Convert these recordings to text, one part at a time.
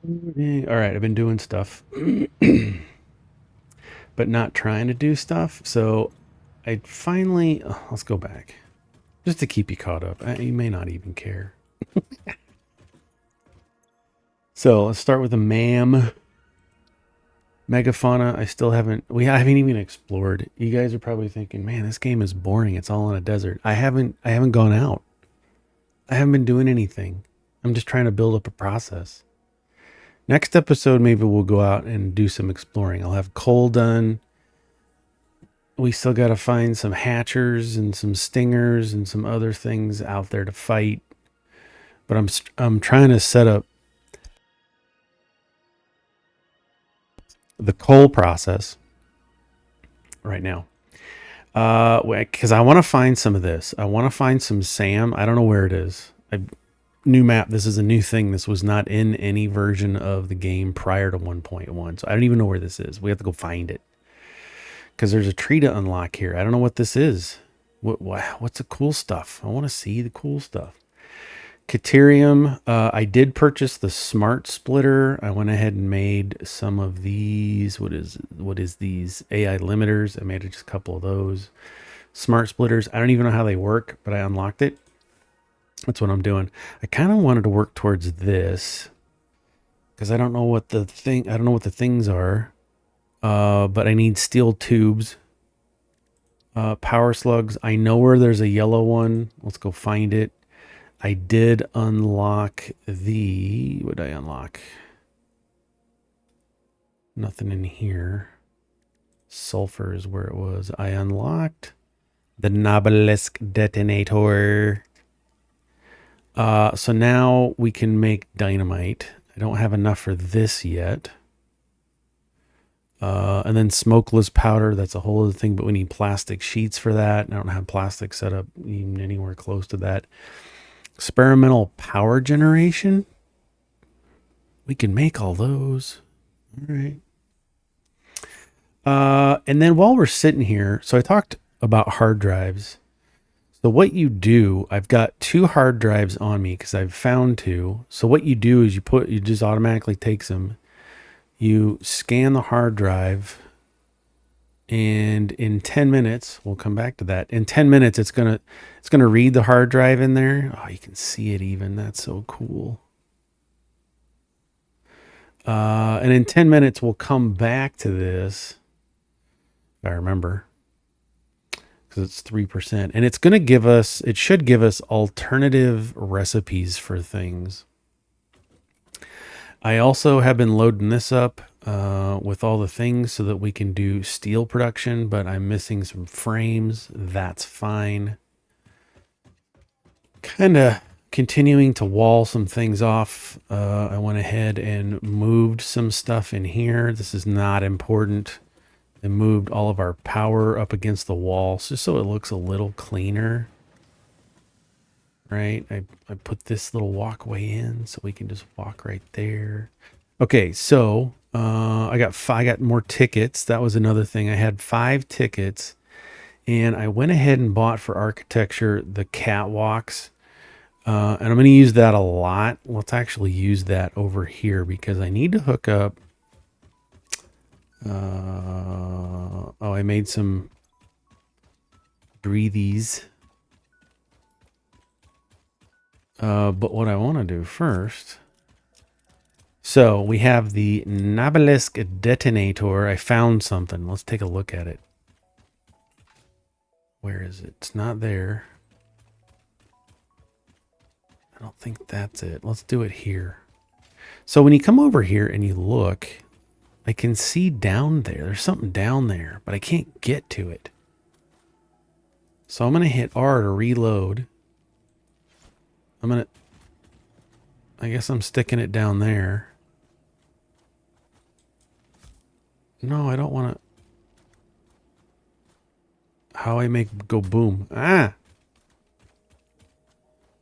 All right, I've been doing stuff, but not trying to do stuff. So I finally, let's go back just to keep you caught up. You may not even care. So let's start with the megafauna. We haven't even explored. You guys are probably thinking, man, this game is boring. It's all in a desert. I haven't gone out. I haven't been doing anything. I'm just trying to build up a process. Next episode, maybe we'll go out and do some exploring. I'll have coal done. We still got to find some hatchers and some stingers and some other things out there to fight. But I'm trying to set up the coal process right now. Because I want to find some of this. I want to find some SAM. I don't know where it is. New map. This is a new thing. This was not in any version of the game prior to 1.1. So I don't even know where this is. We have to go find it. Because there's a tree to unlock here. I don't know what this is. What's the cool stuff? I want to see the cool stuff. Caterium. I did purchase the smart splitter. I went ahead and made some of these. What is these AI limiters? I made just a couple of those smart splitters. I don't even know how they work, but I unlocked it. That's what I'm doing. I kind of wanted to work towards this because I don't know what the things are. But I need steel tubes. Power slugs. I know where there's a yellow one. Let's go find it. I did unlock what did I unlock? Nothing in here. Sulfur is where it was. I unlocked the Nobelisk detonator. So now we can make dynamite. I don't have enough for this yet. And then smokeless powder, that's a whole other thing, but we need plastic sheets for that. I don't have plastic set up even anywhere close to that. Experimental power generation. We can make all those. All right. And then while we're sitting here, so I talked about hard drives. So what you do, I've got 2 hard drives on me because I've found 2. So what you do is you just automatically takes them. You scan the hard drive, and in 10 minutes, we'll come back to that. In 10 minutes, it's gonna read the hard drive in there. Oh, you can see it even. That's so cool. And in 10 minutes, we'll come back to this. If I remember, because it's 3%, and it should give us alternative recipes for things. I also have been loading this up with all the things so that we can do steel production, but I'm missing some frames. That's fine. Kind of continuing to wall some things off. I went ahead and moved some stuff in here. This is not important. I moved all of our power up against the wall just so it looks a little cleaner. Right? I put this little walkway in so we can just walk right there. Okay, so I got more tickets. That was another thing. I had 5 tickets, and I went ahead and bought for architecture the catwalks. And I'm going to use that a lot. Let's actually use that over here because I need to hook up. I made some breathies. But what I want to do first. So we have the Nobelisk detonator. I found something. Let's take a look at it. Where is it? It's not there. I don't think that's it. Let's do it here. So when you come over here and you look, I can see down there. There's something down there, but I can't get to it. So I'm going to hit R to reload. I guess I'm sticking it down there. No, I don't want to. How I make go boom. Ah!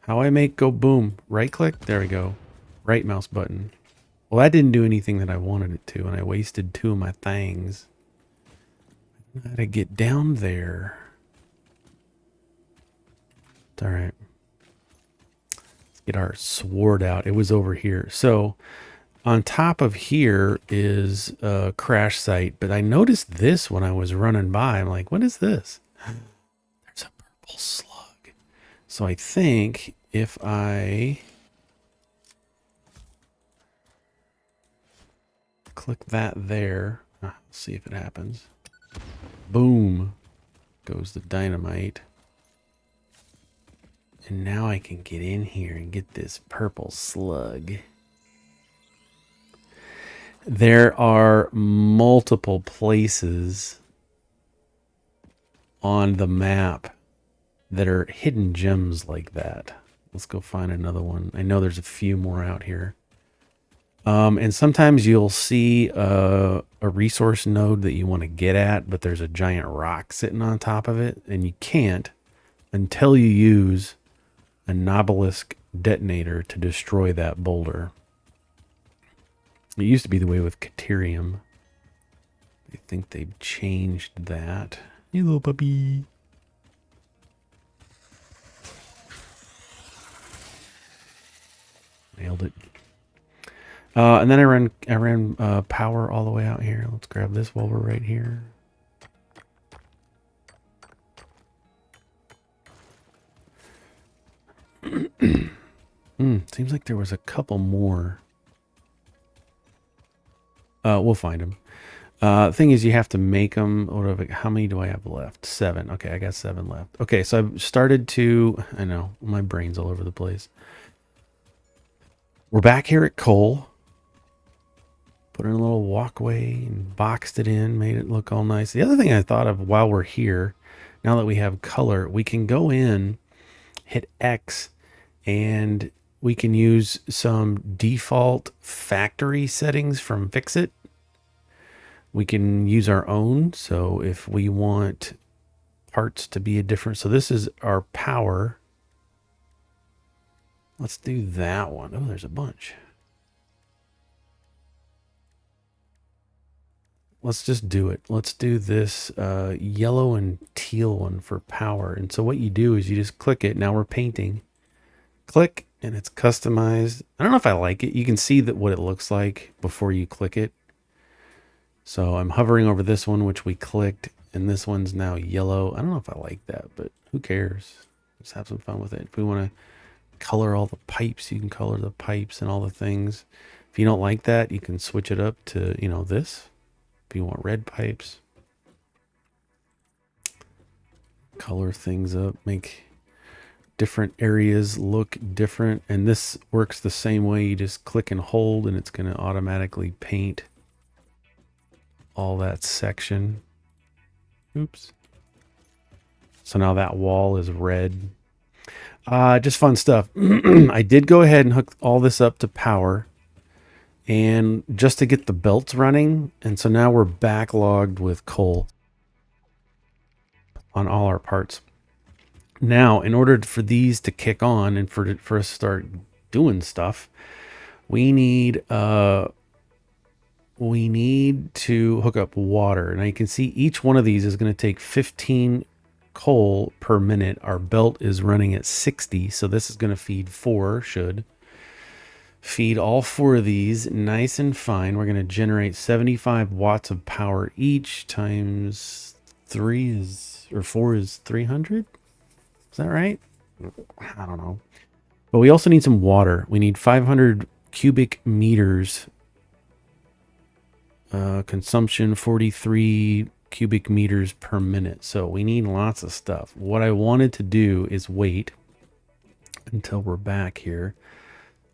How I make go boom. Right click. There we go. Right mouse button. Well, that didn't do anything that I wanted it to, and I wasted 2 of my things. I gotta get down there. It's all right. Let's get our sword out. It was over here. So, on top of here is a crash site, but I noticed this when I was running by. I'm like, what is this? There's a purple slug. So I think if I click that there, see if it happens. Boom, goes the dynamite. And now I can get in here and get this purple slug. There are multiple places on the map that are hidden gems like that. Let's go find another one. I know there's a few more out here. And sometimes you'll see a resource node that you want to get at, but there's a giant rock sitting on top of it, and you can't until you use a Nobelisk detonator to destroy that boulder. It used to be the way with Caterium. I think they've changed that. You little puppy. Nailed it. And then I ran power all the way out here. Let's grab this while we're right here. Seems like there was a couple more. We'll find them. Thing is, you have to make them. How many do I have left? 7. Okay, I got 7 left. Okay, so I've started to. I know my brain's all over the place. We're back here at coal. Put in a little walkway and boxed it in, made it look all nice. The other thing I thought of while we're here, now that we have color, we can go in, hit X, and we can use some default factory settings from Fixit. We can use our own. So if we want parts to be a different, so this is our power. Let's do that one. Oh, there's a bunch. Let's just do it. Let's do this yellow and teal one for power. And so what you do is you just click it. Now we're painting. Click, and it's customized. I don't know if I like it. You can see that what it looks like before you click it. So I'm hovering over this one, which we clicked, and this one's now yellow. I don't know if I like that, but who cares? Let's have some fun with it. If we want to color all the pipes, you can color the pipes and all the things. If you don't like that, you can switch it up to, you know, this. If you want red pipes, color things up, make different areas look different. And this works the same way. You just click and hold, and it's going to automatically paint all that section. Oops. So now that wall is red. Just fun stuff. I did go ahead and hook all this up to power, and just to get the belts running. And so now we're backlogged with coal on all our parts. Now, in order for these to kick on and for us to start doing stuff, we need to hook up water. Now you can see each one of these is going to take 15 coal per minute. Our belt is running at 60, so this is going to feed 4, should feed all 4 of these nice and fine. We're going to generate 75 watts of power each, times 3 is, or 4 is 300. Is that right? I don't know. But we also need some water. We need 500 cubic meters. Consumption 43 cubic meters per minute. So we need lots of stuff. What I wanted to do is wait until we're back here.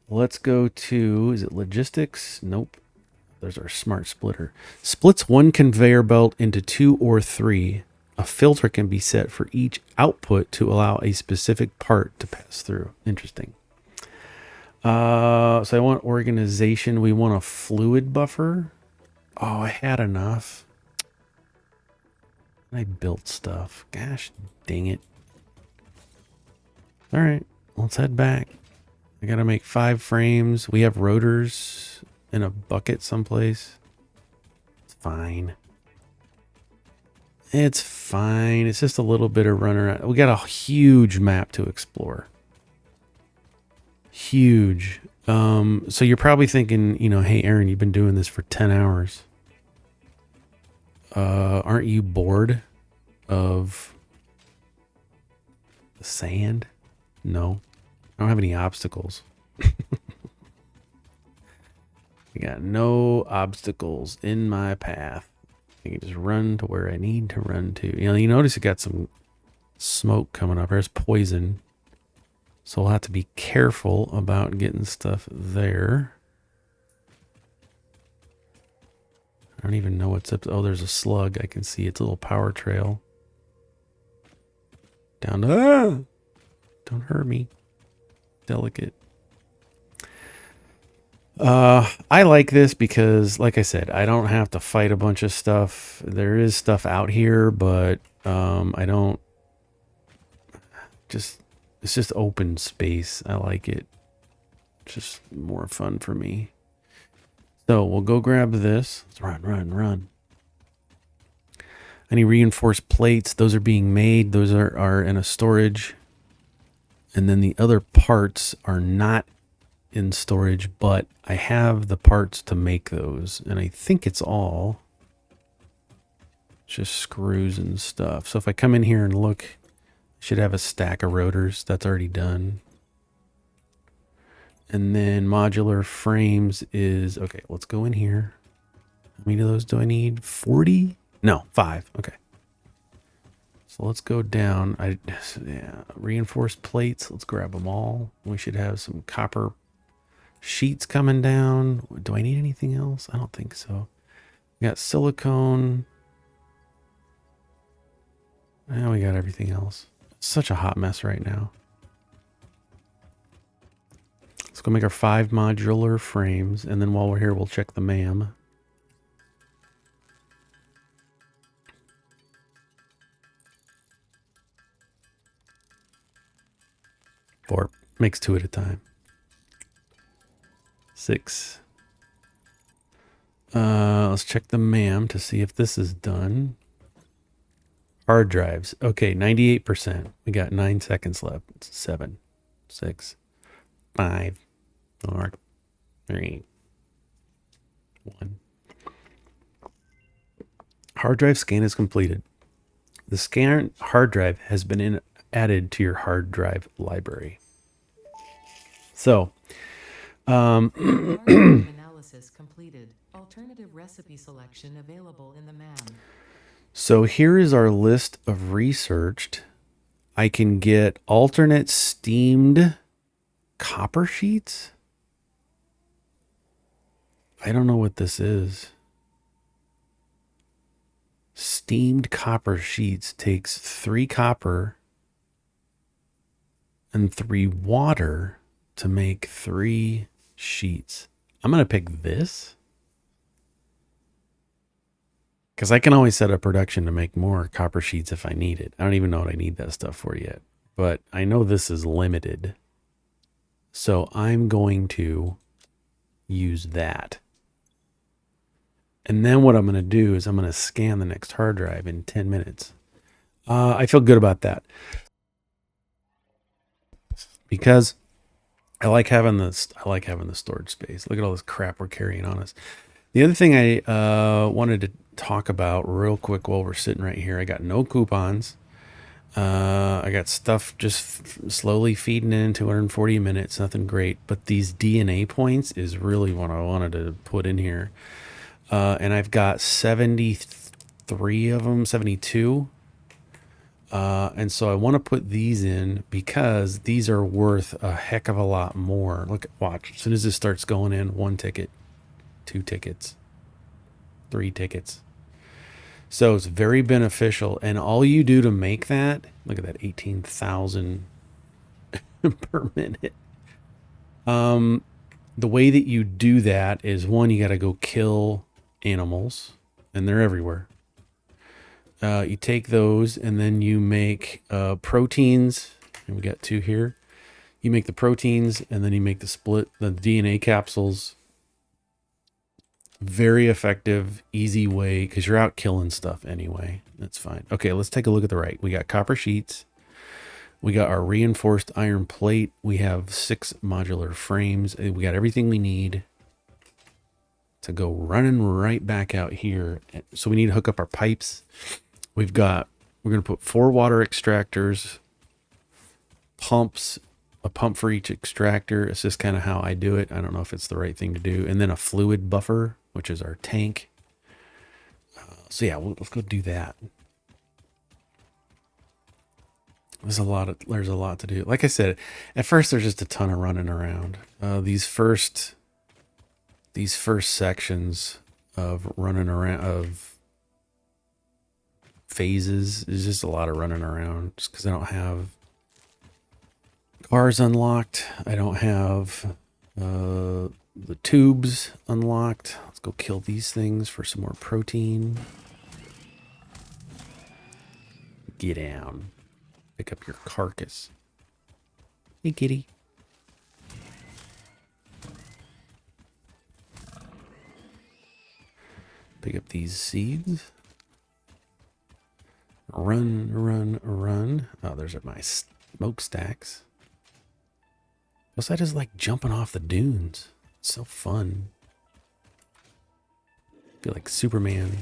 Let's go to, is it logistics? Nope. There's our smart splitter. Splits one conveyor belt into 2 or 3. A filter can be set for each output to allow a specific part to pass through. Interesting. So I want organization. We want a fluid buffer. Oh, I had enough. I built stuff. Gosh, dang it. All right, let's head back. I gotta make 5 frames. We have rotors in a bucket someplace. It's fine. It's fine. It's just a little bit of run around. We got a huge map to explore. Huge. So you're probably thinking, you know, hey, Aaron, you've been doing this for 10 hours. Aren't you bored of the sand? No, I don't have any obstacles. I got no obstacles in my path. I can just run to where I need to run to. You know, you notice it got some smoke coming up. There's poison. So we'll have to be careful about getting stuff there. I don't even know what's up. Oh, there's a slug. I can see its little power trail. Down to... Ah! Don't hurt me. Delicate. I like this because, like I said, I don't have to fight a bunch of stuff. There is stuff out here, but I don't... It's just open space. I like it. It's just more fun for me. So we'll go grab this. Let's run. Any reinforced plates, those are being made. Those are in a storage. And then the other parts are not in storage, but I have the parts to make those. And I think it's all just screws and stuff. So if I come in here and look, I should have a stack of rotors. That's already done. And then modular frames is, okay, let's go in here. How many of those do I need? 40? No, 5. Okay. So let's go down. Reinforced plates. Let's grab them all. We should have some copper sheets coming down. Do I need anything else? I don't think so. We got silicone. And we got everything else. It's such a hot mess right now. Let's go make our 5 modular frames. And then while we're here, we'll check the MAM. 4. Makes 2 at a time. 6. Let's check the MAM to see if this is done. Hard drives. Okay, 98%. We got 9 seconds left. 7, 6, 5, 4, 3, 1. Hard drive scan is completed. The scan hard drive has been added to your hard drive library. So, analysis completed. Alternative recipe selection available in the MAM. So here is our list of researched. I can get alternate steamed copper sheets. I don't know what this is. Steamed copper sheets takes 3 copper and 3 water to make 3 sheets. I'm going to pick this because I can always set up production to make more copper sheets if I need it. I don't even know what I need that stuff for yet, but I know this is limited. So I'm going to use that. And then what I'm going to do is I'm going to scan the next hard drive in 10 minutes. I feel good about that because I like having this. I like having the storage space. Look at all this crap we're carrying on us. The other thing I wanted to talk about real quick while we're sitting right here, I got no coupons. I got stuff just slowly feeding in, 240 minutes, nothing great. But these DNA points is really what I wanted to put in here. And I've got 73 of them, 72. And so I want to put these in because these are worth a heck of a lot more. Look, watch. As soon as this starts going in, 1 ticket, 2 tickets, 3 tickets. So it's very beneficial. And all you do to make that, look at that, 18,000 per minute. The way that you do that is, one, you got to go kill animals, and they're everywhere. You take those and then you make proteins, and we got 2 here. You make the proteins and then you make the DNA capsules. Very effective, easy way, because you're out killing stuff anyway. That's fine. Okay, let's take a look at the right. We got copper sheets. We got our reinforced iron plate. We have 6 modular frames. We got everything we need to go running right back out here. So we need to hook up our pipes. We're going to put 4 water extractors, pumps, a pump for each extractor. It's just kind of how I do it. I don't know if it's the right thing to do. And then a fluid buffer, which is our tank. So yeah, let's go do that. There's a lot to do. Like I said, at first there's just a ton of running around. These first sections of running around of phases is just a lot of running around just because I don't have cars unlocked. I don't have the tubes unlocked. Let's go kill these things for some more protein. Get down. Pick up your carcass. Hey, kitty. Pick up these seeds. Run, run, run. Oh, there's my smokestacks. Plus, I just like jumping off the dunes. It's so fun. I feel like Superman.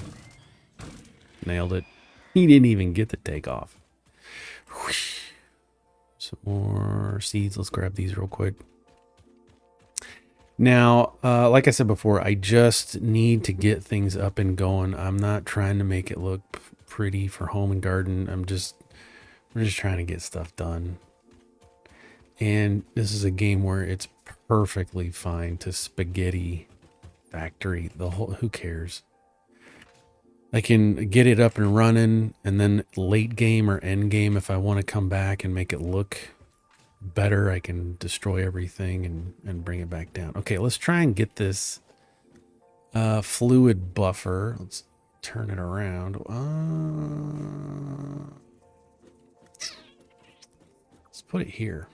Nailed it. He didn't even get the takeoff. Whoosh. Some more seeds. Let's grab these real quick. Now, like I said before, I just need to get things up and going. I'm not trying to make it look pretty for home and garden. We're just trying to get stuff done. And this is a game where it's perfectly fine to spaghetti factory. Who cares? I can get it up and running, and then late game or end game, if I want to come back and make it look better, I can destroy everything and bring it back down. Okay, let's try and get this fluid buffer. Let's turn it around. Let's put it here.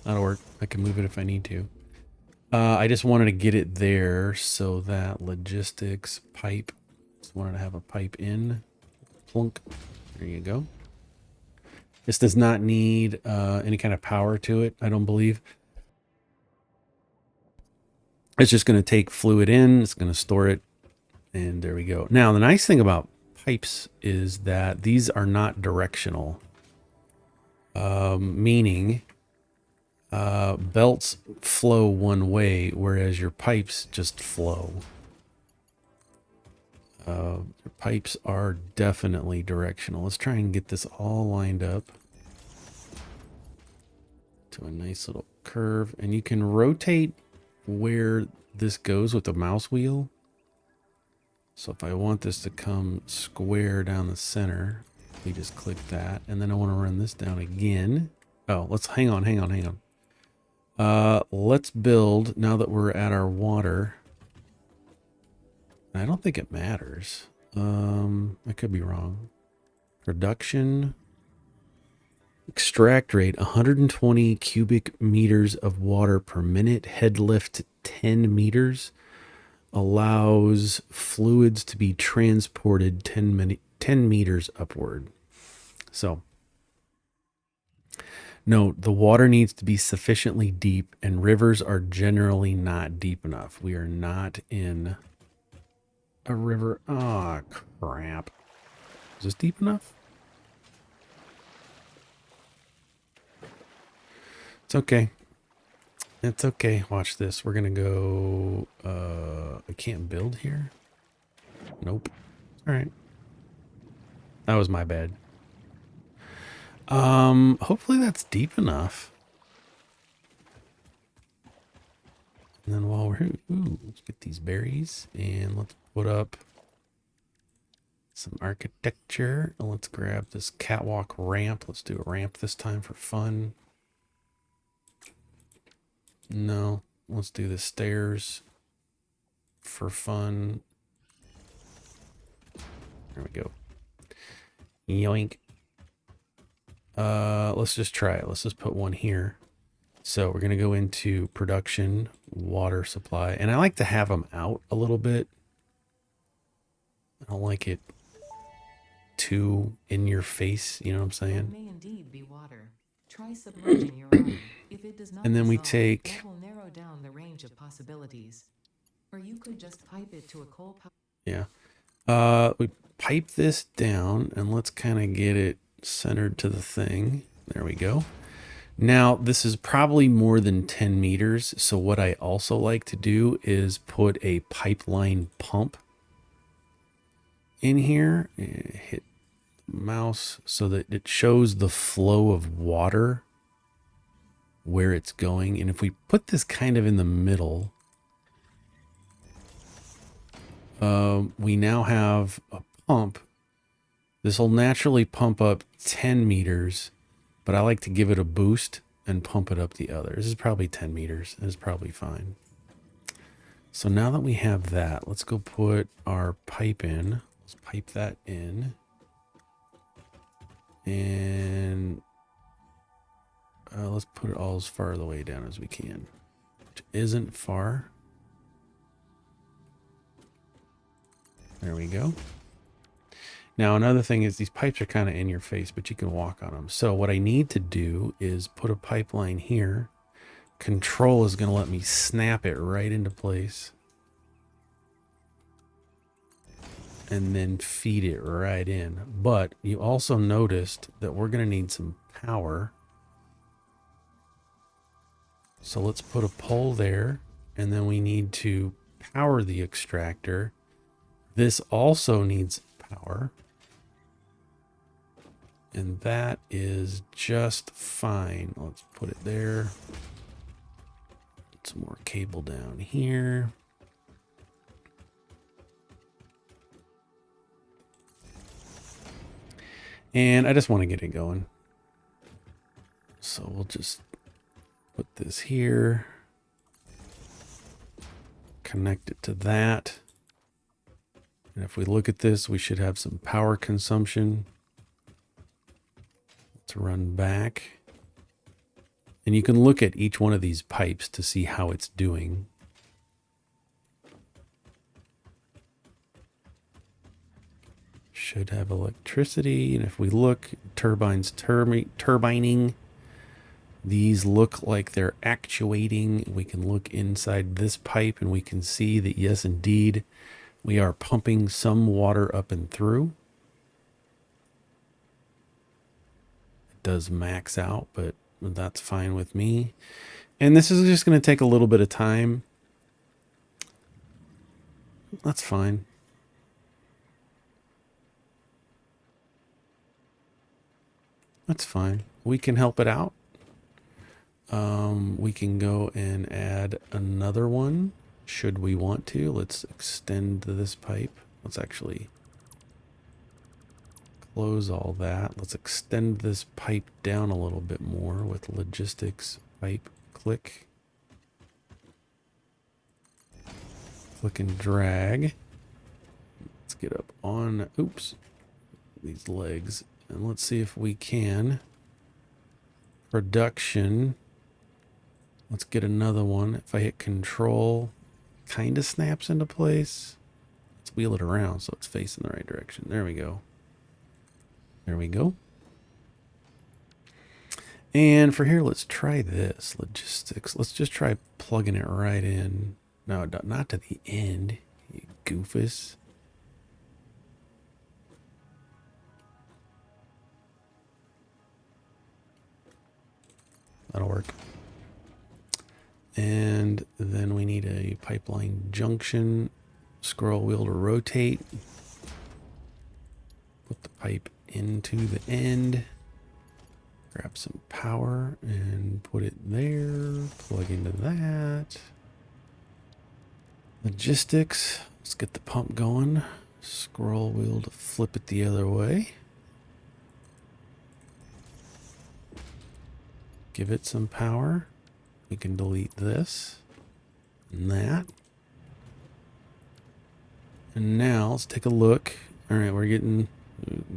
That'll work. I can move it if I need to. I just wanted to get it there so that logistics pipe. Just wanted to have a pipe in. Plunk. There you go. This does not need any kind of power to it, I don't believe. It's just going to take fluid in. It's going to store it. And there we go. Now, the nice thing about pipes is that these are not directional. Meaning belts flow one way, whereas your pipes just flow. Your pipes are definitely directional. Let's try and get this all lined up to a nice little curve. And you can rotate where this goes with the mouse wheel. So if I want this to come square down the center, we just click that. And then I want to run this down again. Oh, let's hang on. Let's build, now that we're at our water. I don't think it matters. I could be wrong. Production. Extract rate, 120 cubic meters of water per minute. Head lift, 10 meters. Allows fluids to be transported 10 meters upward. So, note, the water needs to be sufficiently deep, and rivers are generally not deep enough. We are not in a river. Oh, crap. Is this deep enough? It's okay. It's okay. Watch this. We're going to go... I can't build here? Nope. All right. That was my bad. Hopefully that's deep enough. And then while we're... Ooh, let's get these berries. And let's put up some architecture. And let's grab this catwalk ramp. Let's do a ramp this time for fun. No, let's do the stairs for fun. There we go. Yoink. Let's just try it. Let's just put one here. So we're going to go into production, water supply. And I like to have them out a little bit. I don't like it too in your face. You know what I'm That saying? may indeed be water. Try submerging your arm. If it does not And then we dissolve, take, that will narrow down the range of possibilities. Or you could just pipe it to a coal power. yeah, we pipe this down and let's kind of get it centered to the thing. There we go. Now, this is probably more than 10 meters. So what I also like to do is put a pipeline pump in here. Hit mouse so that it shows the flow of water where it's going. And if we put this kind of in the middle, we now have a pump. This will naturally pump up 10 meters, but I like to give it a boost and pump it up the other. This is probably 10 meters. This is probably fine. So now that we have that, let's go put our pipe in. Let's pipe that in. And let's put it all as far the way down as we can, which isn't far. There we go. Now, another thing is these pipes are kind of in your face, but you can walk on them. So what I need to do is put a pipeline here. Control is going to let me snap it right into place. And then feed it right in. But you also noticed that we're going to need some power. So let's put a pole there. And then we need to power the extractor. This also needs power. And that is just fine. Let's put it there. Put some more cable down here. And I just want to get it going. So we'll just put this here. Connect it to that. And if we look at this, we should have some power consumption. Let's run back. And you can look at each one of these pipes to see how it's doing. Should have electricity. And if we look, turbines turbining. These look like they're actuating. We can look inside this pipe and we can see that, yes, indeed, we are pumping some water up and through. It does max out, but that's fine with me. And this is just going to take a little bit of time. That's fine. That's fine. We can help it out. We can go and add another one should we want to. Let's extend this pipe. Let's actually close all that. Let's extend this pipe down a little bit more with logistics pipe. Click. Click and drag. Let's get up on, oops, these legs. And let's see if we can. Production. Let's get another one. If I hit control, kind of snaps into place. Let's wheel it around so it's facing the right direction. There we go. There we go. And for here, let's try this. Logistics. Let's just try plugging it right in. No, not to the end, you goofus. That'll work. And then we need a pipeline junction. Scroll wheel to rotate. Put the pipe into the end. Grab some power and put it there. Plug into that. Logistics. Let's get the pump going. Scroll wheel to flip it the other way. Give it some power. We can delete this and that. And now let's take a look. All right, we're getting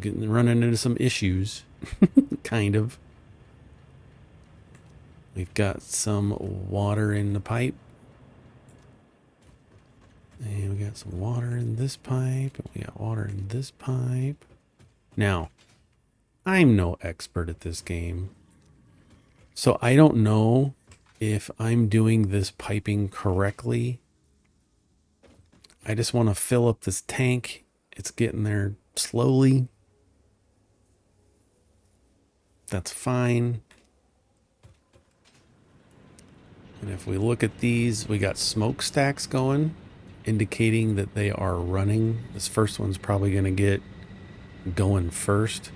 running into some issues, kind of. We've got some water in the pipe. And we got some water in this pipe. And we got water in this pipe. Now, I'm no expert at this game, so I don't know if I'm doing this piping correctly. I just want to fill up this tank. It's getting there slowly. That's fine. And if we look at these, we got smokestacks going, indicating that they are running. This first one's probably going to get going first.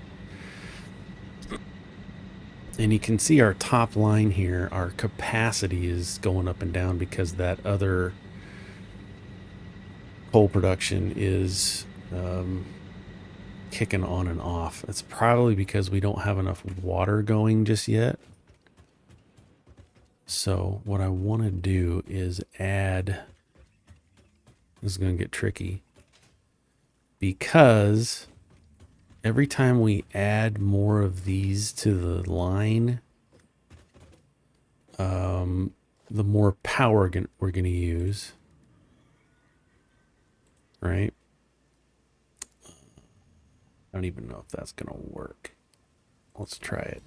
And you can see our top line here, our capacity is going up and down because that other coal production is kicking on and off. It's probably because we don't have enough water going just yet. So what I want to do is add, this is going to get tricky, because every time we add more of these to the line, the more power we're going to use, right? I don't even know if that's going to work. Let's try it.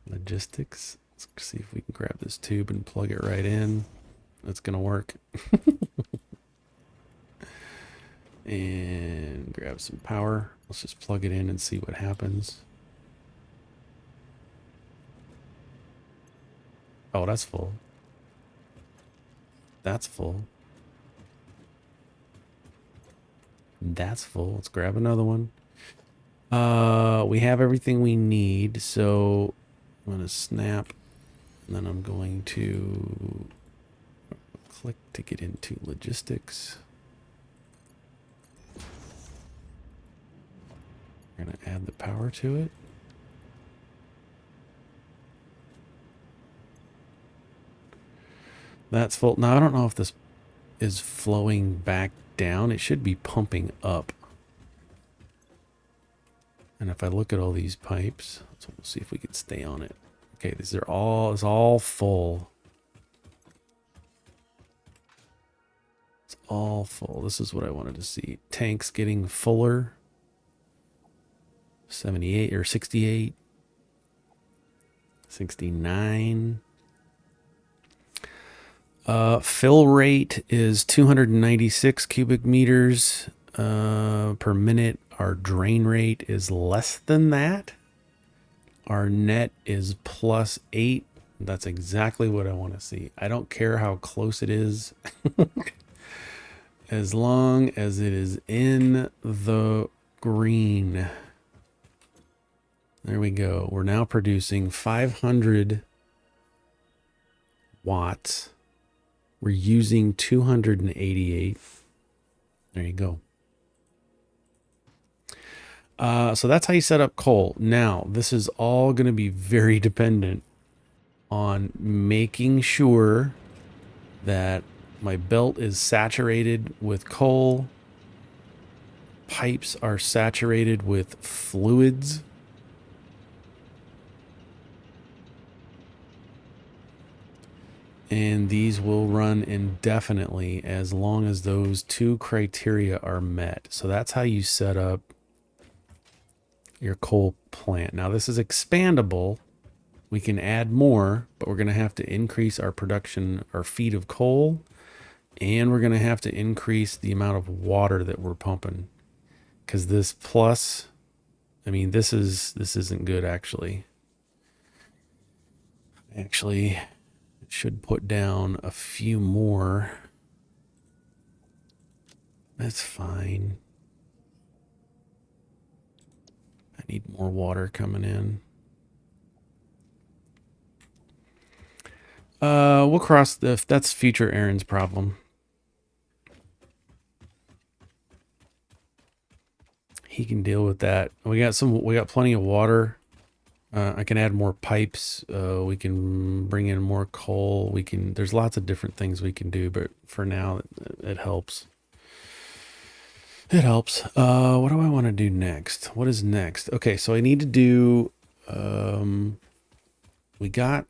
Logistics. Let's see if we can grab this tube and plug it right in. That's going to work. And grab some power. Let's just plug it in and see what happens. Oh, that's full. That's full. That's full. Let's grab another one. We have everything we need, so I'm going to snap, and then I'm going to click to get into logistics. We're going to add the power to it. That's full. Now, I don't know if this is flowing back down. It should be pumping up. And if I look at all these pipes, so we'll see if we can stay on it. Okay, these are all, it's all full. It's all full. This is what I wanted to see. Tanks getting fuller. 78 or 68. 69. Fill rate is 296 cubic meters per minute. Our drain rate is less than that. Our net is +8. That's exactly what I want to see. I don't care how close it is. As long as it is in the green. There we go. We're now producing 500 watts. We're using 288. There you go. So that's how you set up coal. Now, this is all going to be very dependent on making sure that my belt is saturated with coal. Pipes are saturated with fluids. And these will run indefinitely as long as those two criteria are met. So that's how you set up your coal plant. Now this is expandable. We can add more, but we're going to have to increase our production, our feet of coal, and we're going to have to increase the amount of water that we're pumping. Because this plus, I mean, this isn't good actually. Actually, should put down a few more. That's fine. I need more water coming in. We'll cross that's future Aaron's problem. He can deal with that. We got plenty of water. I can add more pipes. We can bring in more coal. There's lots of different things we can do, but for now it helps. It helps. What do I want to do next? What is next? Okay, so I need to do, we got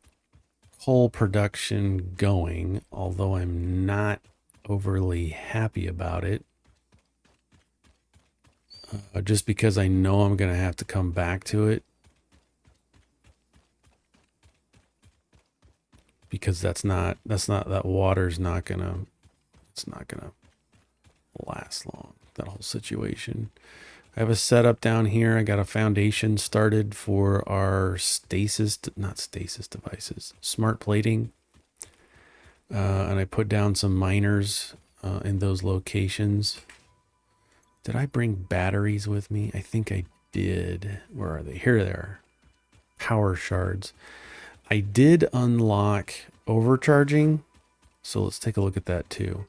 coal production going, although I'm not overly happy about it. just because I know I'm going to have to come back to it. Because that water's not going to, it's not going to last long, that whole situation. I have a setup down here. I got a foundation started for our not stasis devices, smart plating. And I put down some miners in those locations. Did I bring batteries with me? I think I did. Where are they? Here they are. Power shards. I did unlock overcharging. So let's take a look at that too.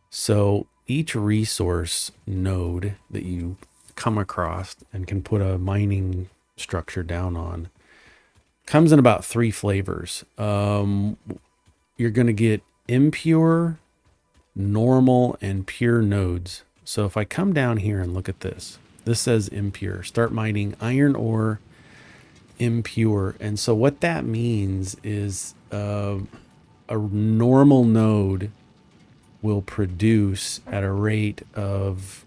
So each resource node that you come across and can put a mining structure down on comes in about 3 flavors. You're going to get impure, normal, and pure nodes. So if I come down here and look at this, this says impure. Start mining iron ore, impure. And so what that means is a normal node will produce at a rate of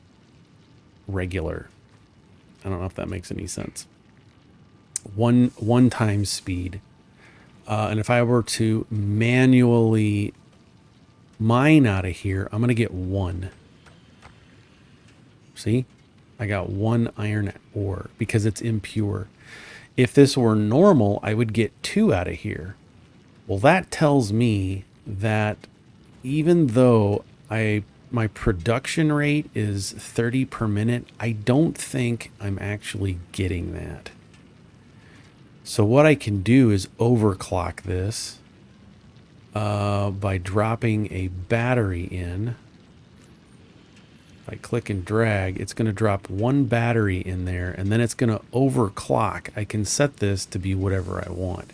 regular. I don't know if that makes any sense. One times speed. And if I were to manually mine out of here, I'm going to get 1. See? I got 1 iron ore because it's impure. If this were normal, I would get 2 out of here. Well, that tells me that even though my production rate is 30 per minute, I don't think I'm actually getting that. So what I can do is overclock this by dropping a battery in. If I click and drag, it's going to drop 1 battery in there, and then it's going to overclock. I can set this to be whatever I want.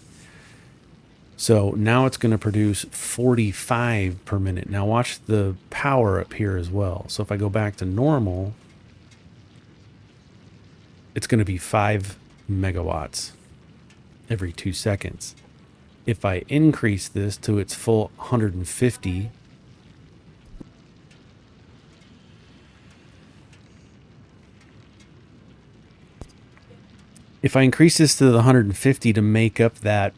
So now it's going to produce 45 per minute. Now watch the power up here as well. So if I go back to normal, it's going to be 5 megawatts every 2 seconds. If I increase this to its full 150, if I increase this to the 150 to make up that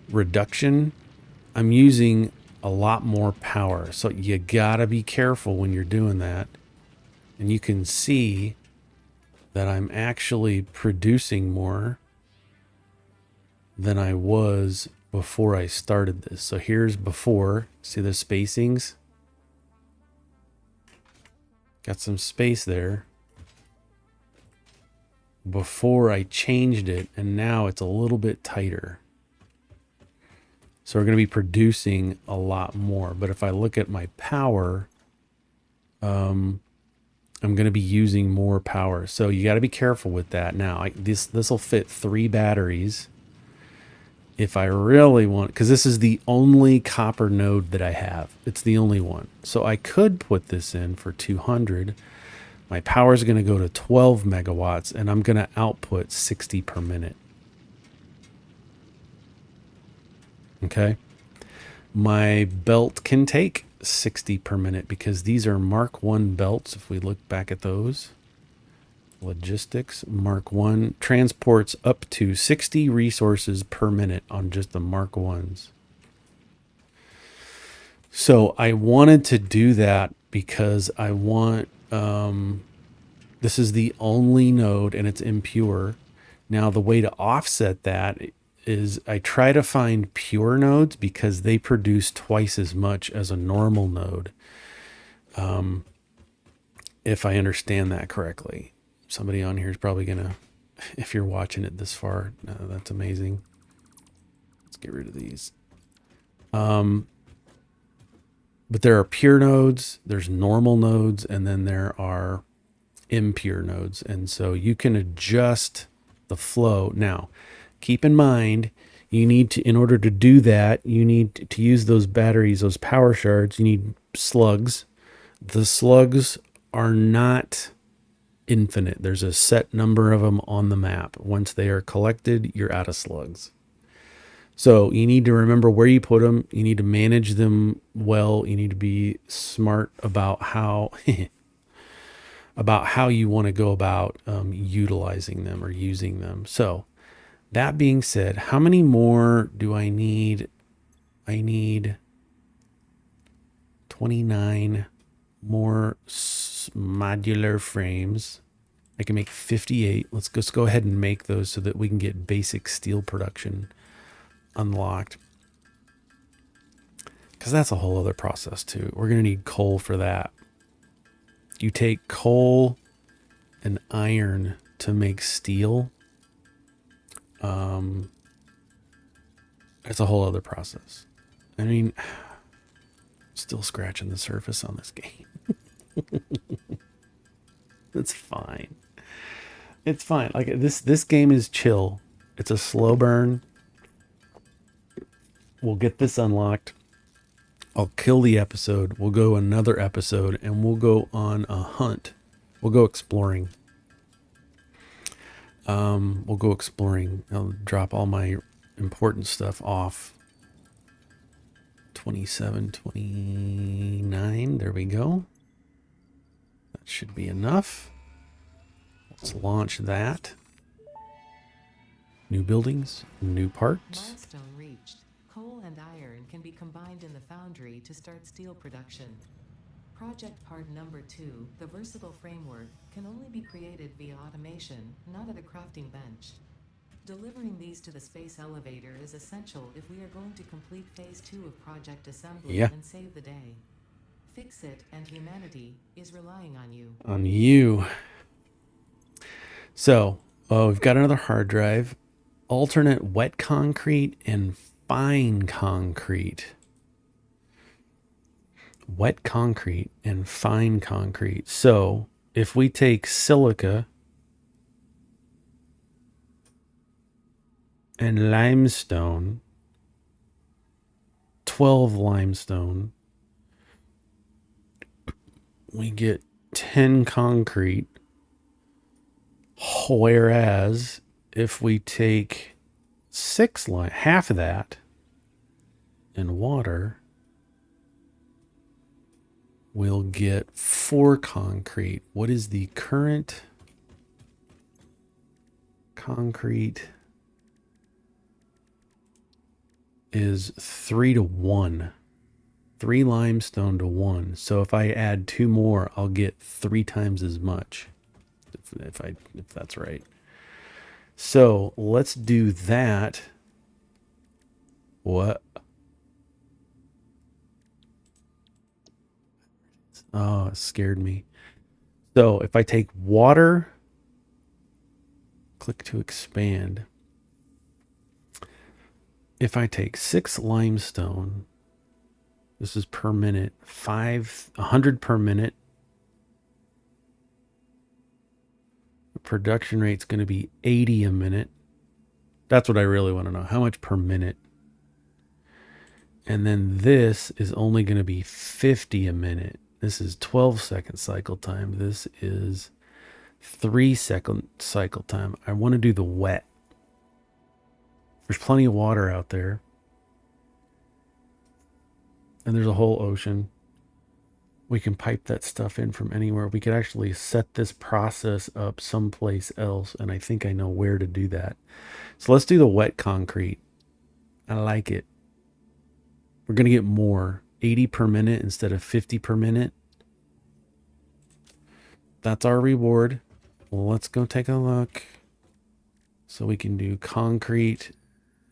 reduction, I'm using a lot more power. So you gotta be careful when you're doing that. And you can see that I'm actually producing more than I was before I started this. So here's before. See the spacings? Got some space there before I changed it, and now it's a little bit tighter. So we're going to be producing a lot more. But if I look at my power, I'm going to be using more power. So you got to be careful with that. Now, this will fit 3 batteries. If I really want, because this is the only copper node that I have. It's the only one. So I could put this in for 200. My power is going to go to 12 megawatts, and I'm going to output 60 per minute. Okay. My belt can take 60 per minute because these are Mark 1 belts. If we look back at those, logistics, Mark 1 transports up to 60 resources per minute on just the Mark 1s. So I wanted to do that because I want, this is the only node and it's impure. Now the way to offset that is I try to find pure nodes because they produce twice as much as a normal node. If I understand that correctly. Somebody on here is probably going to, if you're watching it this far, that's amazing. Let's get rid of these. But there are pure nodes, there's normal nodes, and then there are impure nodes. And so you can adjust the flow. Now, keep in mind, you need to, in order to do that, you need to use those batteries, those power shards, you need slugs. The slugs are not infinite. There's a set number of them on the map. Once they are collected, you're out of slugs. So you need to remember where you put them. You need to manage them well. You need to be smart about how about how you want to go about utilizing them or using them. So that being said, how many more do I need? I need 29 more modular frames. I can make 58. Let's go ahead and make those so that we can get basic steel production unlocked. Because that's a whole other process too. We're going to need coal for that. You take coal and iron to make steel. It's a whole other process. I mean, still scratching the surface on this game. It's fine. It's fine. Like this game is chill. It's a slow burn. We'll get this unlocked. I'll kill the episode. We'll go another episode and we'll go on a hunt. We'll go exploring. We'll go exploring. I'll drop all my important stuff off. 27, 29. There we go. That should be enough. Let's launch that. New buildings, new parts. Milestone reached. Coal and iron can be combined in the foundry to start steel production. Project part number 2, the versatile framework, can only be created via automation, not at a crafting bench. Delivering these to the space elevator is essential if we are going to complete phase 2 of project assembly and save the day. Fix it, and humanity is relying on you. On you. So, we've got another hard drive. Alternate wet concrete and fine concrete. Wet concrete and fine concrete. So, if we take silica and limestone, 12 limestone, we get 10 concrete. Whereas if we take 6 lime, half of that in water, we'll get 4 concrete. What is the current concrete? Is 3 to 1. 3 limestone to 1. So if I add 2 more, I'll get 3 times as much. If that's right. So let's do that. What? Oh, it scared me. So if I take water, click to expand. If I take 6 limestone, this is per minute, 100 per minute. The production rate's going to be 80 a minute. That's what I really want to know. How much per minute? And then this is only going to be 50 a minute. This is 12-second cycle time. This is 3-second cycle time. I want to do the wet. There's plenty of water out there. And there's a whole ocean. We can pipe that stuff in from anywhere. We could actually set this process up someplace else. And I think I know where to do that. So let's do the wet concrete. I like it. We're going to get more. 80 per minute instead of 50 per minute. That's our reward. Well, let's go take a look. So we can do concrete.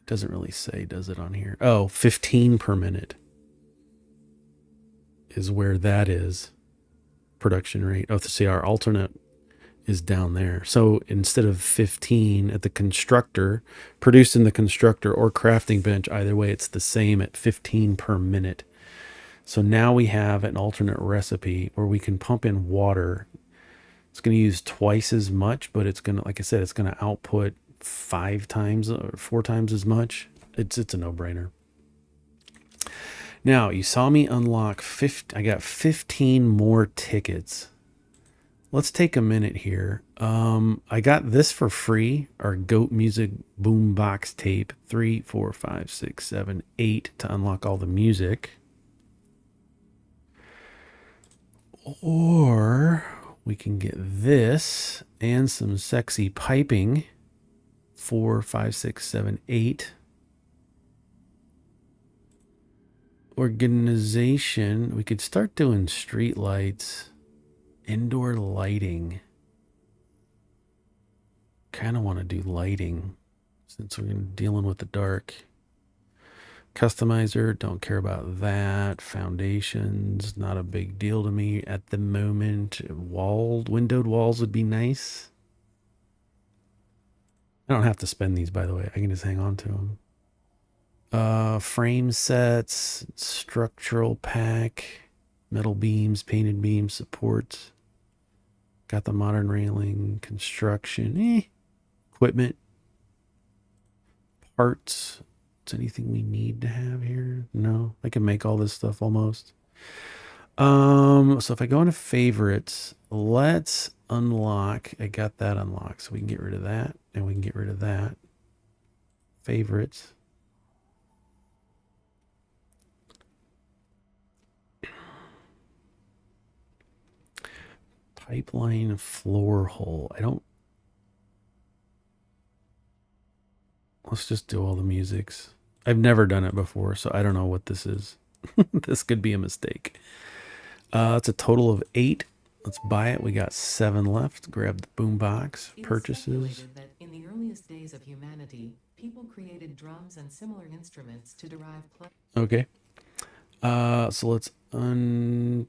Doesn't really say, does it, on here? Oh, 15 per minute is where that is. Production rate. Oh, see, our alternate is down there. So instead of 15 at the constructor, produced in the constructor or crafting bench, either way, it's the same at 15 per minute. So now we have an alternate recipe where we can pump in water. It's going to use twice as much, but it's going to, like I said, it's going to output 5 times or 4 times as much. It's a no-brainer. Now, you saw me unlock I got 15 more tickets. let's take a minute here. I got this for free, our Goat Music Boombox tape, 3, 4, 5, 6, 7, 8 to unlock all the music. Or we can get this and some sexy piping, 4, 5, 6, 7, 8. Organization, we could start doing street lights, indoor lighting. Kind of want to do lighting since we're dealing with the dark. Customizer, don't care about that. Foundations, not a big deal to me at the moment. Windowed walls would be nice. I don't have to spend these, by the way. I can just hang on to them. Frame sets, structural pack, metal beams, painted beams, supports. Got the modern railing, construction, equipment, parts. Is anything we need to have here? No, I can make all this stuff almost. So if I go into favorites, let's unlock. I got that unlocked, so we can get rid of that, and we can get rid of that. Favorites. Pipeline floor hole. Let's just do all the musics. I've never done it before, so I don't know what this is. This could be a mistake. It's a total of 8. Let's buy it. We got 7 left. Grab the boombox. Purchases. It is speculated that in the earliest days of humanity, people created drums and similar instruments to derive pleasure. Okay. So let's uncheck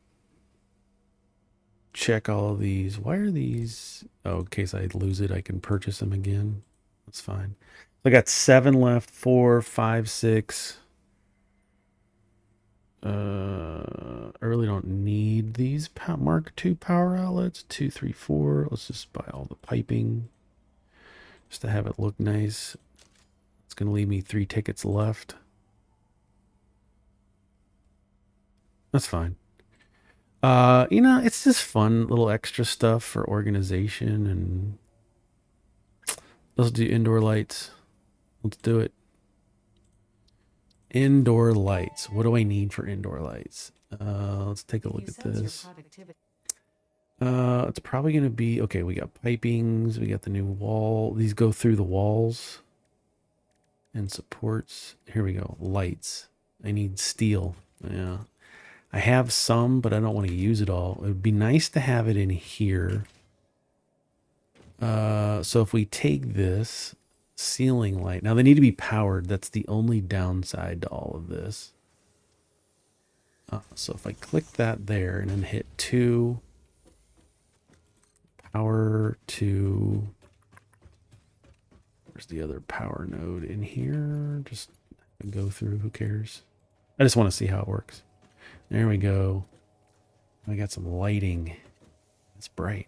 all of these. Why are these? Oh, in case I lose it, I can purchase them again. That's fine. I got 7 left. 4, 5, 6. I really don't need these Mark II power outlets. 2, 3, 4. Let's just buy all the piping just to have it look nice. It's going to leave me 3 tickets left. That's fine. It's just fun little extra stuff for organization, and let's do indoor lights. Let's do it. Indoor lights. What do I need for indoor lights? Let's take a look at this. It's probably going to be, okay, we got pipings. We got the new wall. These go through the walls and supports. Here we go. Lights. I need steel. Yeah. I have some, but I don't want to use it all. It would be nice to have it in here. So if we take this ceiling light, now they need to be powered. That's the only downside to all of this. So if I click that there and then hit 2, power to, where's the other power node in here? Just go through, who cares? I just want to see how it works. There we go. I got some lighting. It's bright.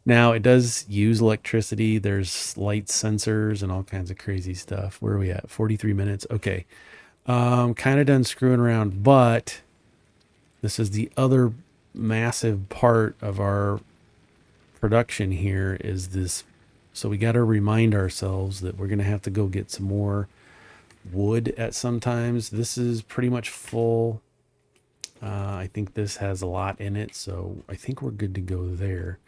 Now, it does use electricity. There's light sensors and all kinds of crazy stuff. Where are we at? 43 minutes. Okay. Kind of done screwing around, but this is the other massive part of our production here is this. So we got to remind ourselves that we're going to have to go get some more wood at some times. This is pretty much full. I think this has a lot in it, so I think we're good to go there.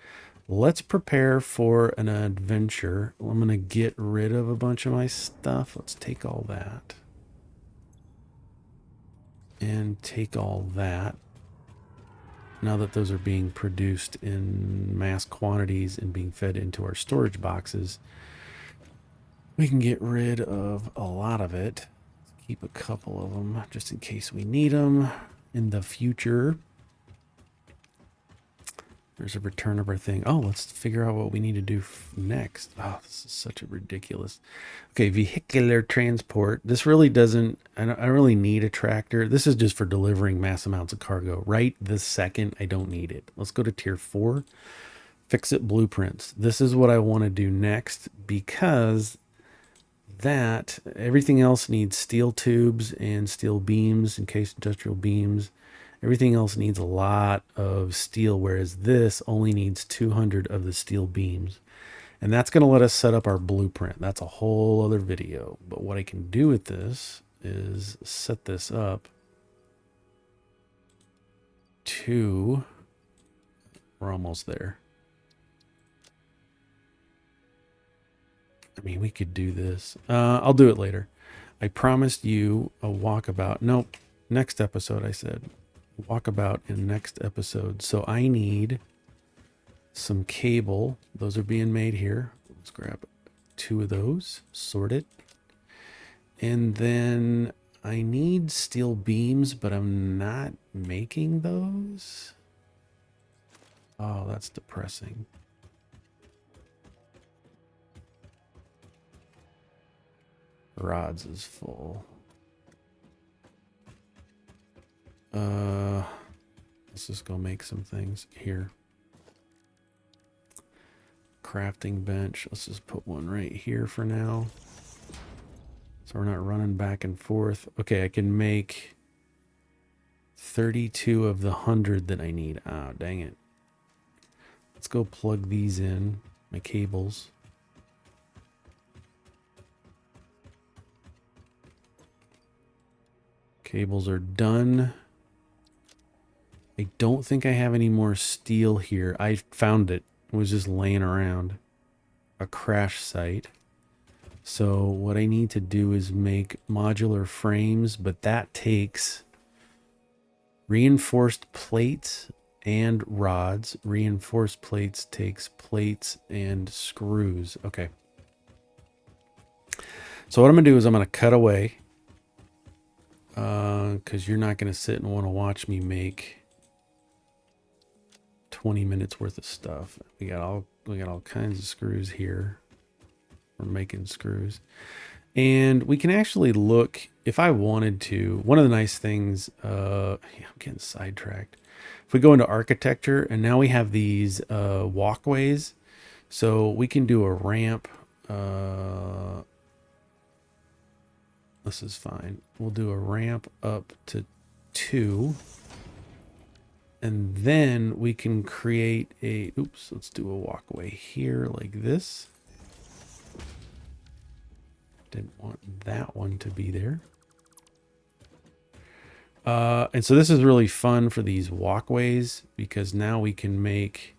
Let's prepare for an adventure. I'm going to get rid of a bunch of my stuff. Let's take all that. And take all that. Now that those are being produced in mass quantities and being fed into our storage boxes, we can get rid of a lot of it. Keep a couple of them just in case we need them in the future. There's a return of our thing. Oh, let's figure out what we need to do next. Oh, this is such a ridiculous. Okay, vehicular transport. This really doesn't, I don't really need a tractor. This is just for delivering mass amounts of cargo. Right this second, I don't need it. Let's go to tier 4. Fix it blueprints. This is what I want to do next because that everything else needs steel tubes and steel beams, encased industrial beams. Everything else needs a lot of steel, whereas this only needs 200 of the steel beams. And that's going to let us set up our blueprint. That's a whole other video. But what I can do with this is set this up to... We're almost there. I mean, we could do this. I'll do it later. I promised you a walkabout. Nope. Next episode, I said. Walkabout in next episode. So I need some cable. Those are being made here. Let's grab 2 of those. Sort it. And then I need steel beams, but I'm not making those. Oh, that's depressing. Rods is full. Let's just go make some things here. Crafting bench. Let's just put one right here for now. So we're not running back and forth. Okay, I can make 32 of the 100 that I need. Oh, dang it. Let's go plug these in, my cables. Cables are done. I don't think I have any more steel here. I found it. It was just laying around. A crash site. So what I need to do is make modular frames, but that takes reinforced plates and rods. Reinforced plates takes plates and screws. Okay. So what I'm going to do is I'm going to cut away. Because you're not going to sit and want to watch me make 20 minutes worth of stuff. We got all kinds of screws here. We're making screws. And we can actually look, if I wanted to, one of the nice things, I'm getting sidetracked. If we go into architecture, and now we have these walkways, so we can do a ramp. This is fine. We'll do a ramp up to 2. And then we can create a, oops, let's do a walkway here like this. Didn't want that one to be there. And so this is really fun for these walkways because now we can make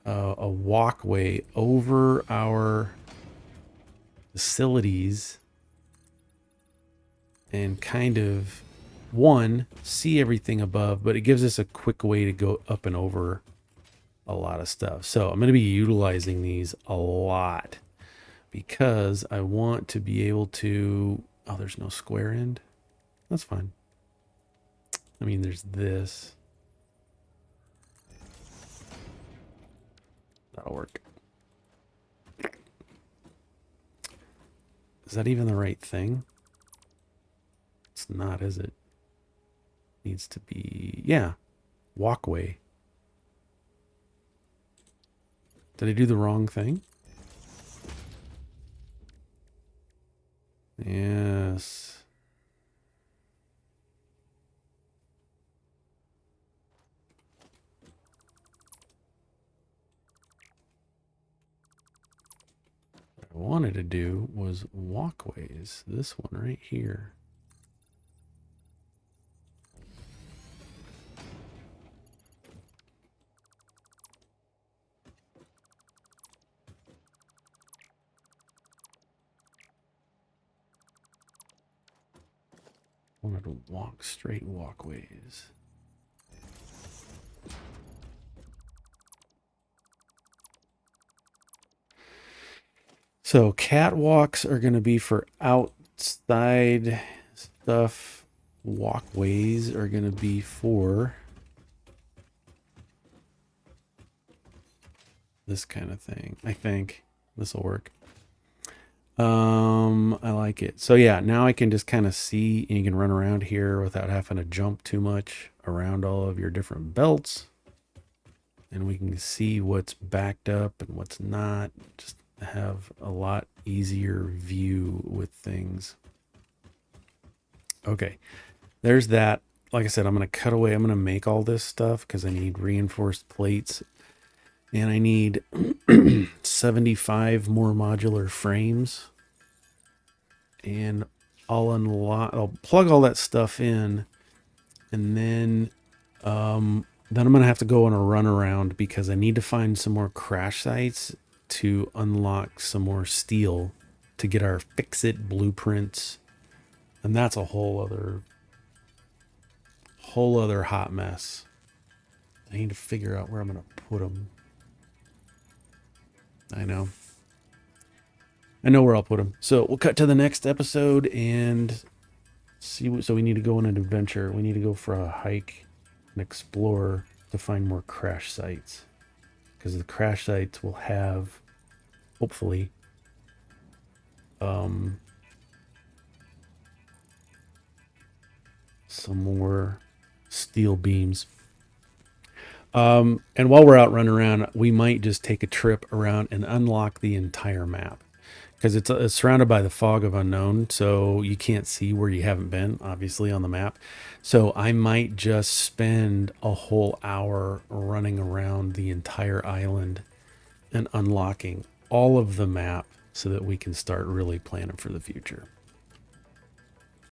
a walkway over our facilities and kind of, one, see everything above, but it gives us a quick way to go up and over a lot of stuff. So I'm going to be utilizing these a lot because I want to be able to, oh, there's no square end. That's fine. I mean, there's this. That'll work. Is that even the right thing? It's not, is it? Needs to be, yeah, walkway. Did I do the wrong thing? Yes. What I wanted to do was walkways. This one right here. I wanted to walk straight walkways. So catwalks are going to be for outside stuff. Walkways are going to be for this kind of thing. I think this will work. I like it. So yeah, now I can just kind of see, and you can run around here without having to jump too much around all of your different belts. And we can see what's backed up and what's not. Just have a lot easier view with things. Okay, there's that. like I said, I'm going to cut away. I'm going to make all this stuff because I need reinforced plates and I need 75 more modular frames. And I'll plug all that stuff in, and then I'm gonna have to go on a run around because I need to find some more crash sites to unlock some more steel to get our fix it blueprints, and that's a whole other hot mess. I need to figure out where I'm gonna put them. I know. I know where I'll put them. So we'll cut to the next episode and see. So we need to go on an adventure. We need to go for a hike and explore to find more crash sites, because the crash sites will have, hopefully, some more steel beams. And while we're out running around, we might just take a trip around and unlock the entire map, because it's surrounded by the fog of unknown, so you can't see where you haven't been, obviously, on the map. So I might just spend a whole hour running around the entire island and unlocking all of the map so that we can start really planning for the future.